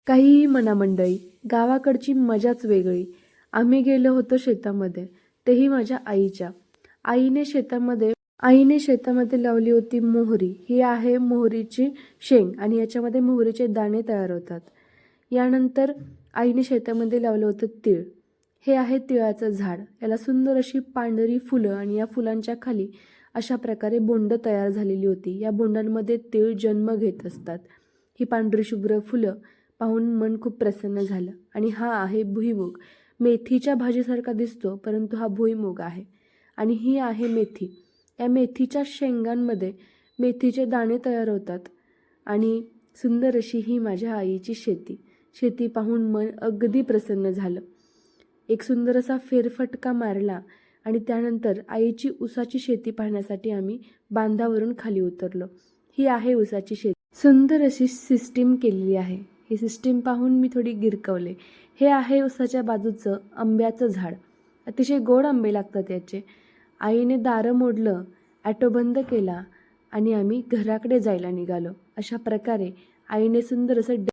काहीही म्हणा मंडळी, गावाकडची मजाच वेगळी. आम्ही गेलो होतो शेतामध्ये, तेही माझ्या आईच्या. आईने शेतामध्ये आईने शेतामध्ये लावली होती मोहरी. ही आहे मोहरीची शेंग आणि याच्यामध्ये मोहरीचे दाणे तयार होतात. यानंतर आईने शेतामध्ये लावलं होतं तीळ. हे आहे तिळाचं झाड. याला सुंदर अशी पांढरी फुलं आणि या फुलांच्या खाली अशा प्रकारे बोंड तयार झालेली होती. या बोंडांमध्ये तीळ जन्म घेत असतात. ही पांढरी शुभ्र फुलं पाहून मन खूप प्रसन्न झालं. आणि हा आहे भुईमूग. मेथीच्या भाजीसारखा दिसतो, परंतु हा भुईमूग आहे. आणि ही आहे मेथी. या मेथीच्या शेंगांमध्ये मेथीचे दाणे तयार होतात. आणि सुंदर अशी ही माझ्या आईची शेती. शेती पाहून मन अगदी प्रसन्न झालं. एक सुंदर असा फेरफटका मारला आणि त्यानंतर आईची ऊसाची शेती पाहण्यासाठी आम्ही बांधावरून खाली उतरलो. ही आहे ऊसाची शेती. सुंदर अशी सिस्टीम केलेली आहे. ही सिस्टीम पाहून मी थोडी गिरकवले. हे आहे ऊसाच्या बाजूचं आंब्याचं झाड. अतिशय गोड आंबे लागतात याचे. आईने दारं मोडलं, ॲटो बंद केला आणि आम्ही घराकडे जायला निघालो. अशा प्रकारे आईने सुंदर असं